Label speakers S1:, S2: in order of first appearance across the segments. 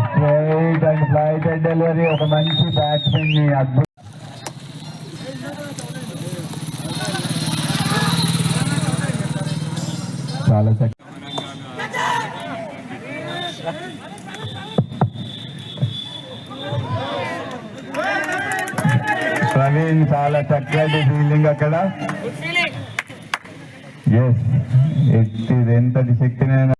S1: Straight and flight delivery. ఒక మంచి batsmen ని అద్భుతం. చాలా ప్రవీణ్ చాలా చక్కటి ఫీలింగ్ అక్కడ. ఎస్, ఎంతటి శక్తినైనా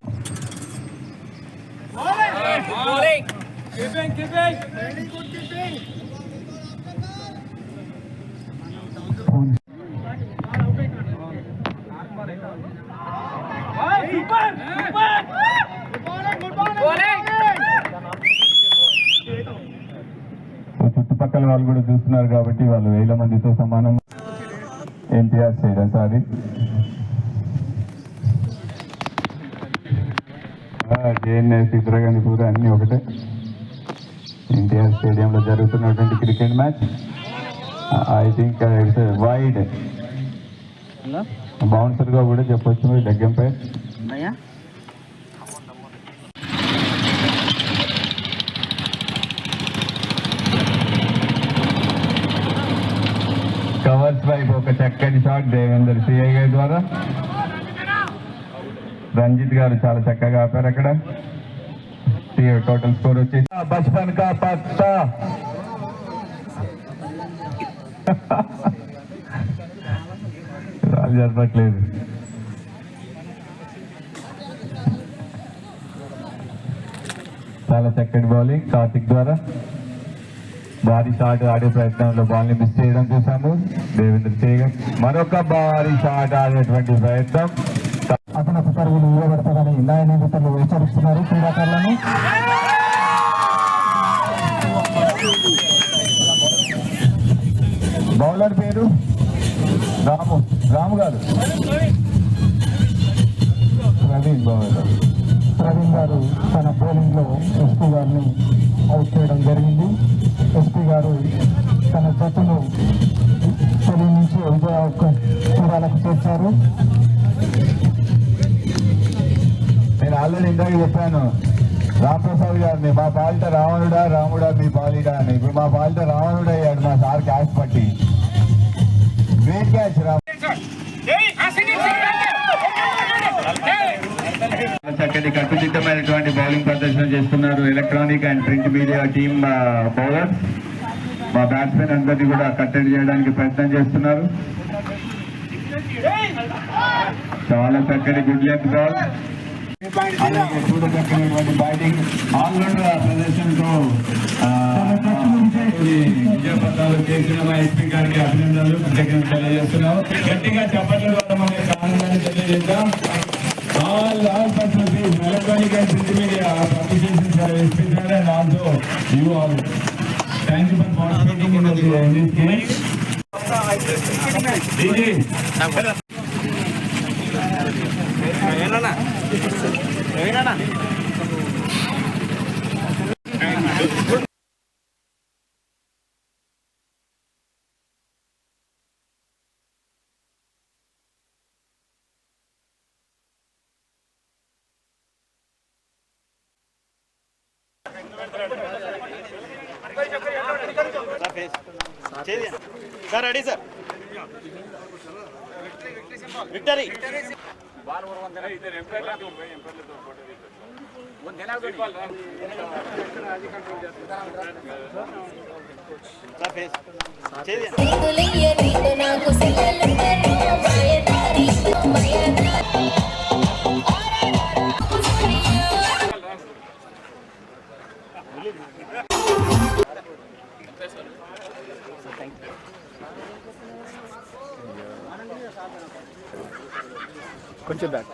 S1: చుట్టుపక్కల వాళ్ళు కూడా చూస్తున్నారు కాబట్టి వాళ్ళు 1000 మందితో సమానం. ఎన్టీఆర్ స్టేడియం, సారీ జేఎన్ఎస్ ఇందిరాగాంధీపూర్ అన్ని ఒకటే. ఎన్టీఆర్ స్టేడియంలో జరుగుతున్నటువంటి cricket match. I think it's wide bouncer గా కూడా చెప్పొచ్చు మీరు డగ్గంపై. కవర్స్ వైపు ఒక చక్కటి షాట్ దేవేందర్ సిఐ గారి ద్వారా. రంజిత్ గారు చాలా చక్కగా ఆపారు అక్కడ. టోటల్ స్కోర్ వచ్చేసి బచ్పన్ కా పత్తా. రాజు జరపట్లేదు. చాలా చక్కటి బౌలింగ్ కార్తిక్ ద్వారా. భారీ షాట్ ఆడే ప్రయత్నంలో బాల్ ని మిస్ చేయడం చూసాము. దేవేంద్ర చేయగా మరొక భారీ షాట్ ఆడేటువంటి ప్రయత్నం. అదనపు పరుగులు ఇవ్వబడతారని న్యాయ నిందితులు హెచ్చరిస్తున్నారు క్రీడాకారులను. బౌలర్ పేరు రాము గారు. ప్రవీణ్ గారు తన బౌలింగ్ లో ఎస్పీ గారిని అవుట్ చేయడం జరిగింది. ఎస్పీ గారు తన జట్టును తొలి నుంచి విజయ తీరాలకు చేర్చారు. నేను ఆల్రెడీ ఇందాక చెప్పాను రాంప్రసాద్ గారిని, మా పాలిట రాముడా మీ పాలిట అని. ఇప్పుడు మా పాలిట రావణుడు అయ్యాడు మా సార్ క్యాచ్ పట్టి. గ్రేట్ క్యాచ్ చక్కటి కట్టుదిట్టమైనటువంటి బౌలింగ్ ప్రదర్శన చేస్తున్నారు electronic and print media team bowlers. మా బ్యాట్స్మెన్ అందరినీ కూడా కట్టడి చేయడానికి ప్రయత్నం చేస్తున్నారు. చాలా చక్కటి గుడ్ లెంత్ బాల్. అలాగే చూడదగినటువంటి బ్యాటింగ్ ఆల్రౌండర్ ప్రదర్శనతో విజయపథాలు చేసిన మా ఎస్పీ గారికి అభినందనలు కృతజ్ఞతలు తెలియజేస్తున్నాం. గట్టిగా చెప్పట్ల ద్వారా మనకి ఆనందాన్ని తెలియజేద్దాం. All persons is electronic and print media appreciations for SP sir and also you all. Thank you for participating in this game.
S2: Sir, ready, sir. Victory.
S1: కొంచెం బ్యాక్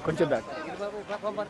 S1: కొంచెం బ్యాక్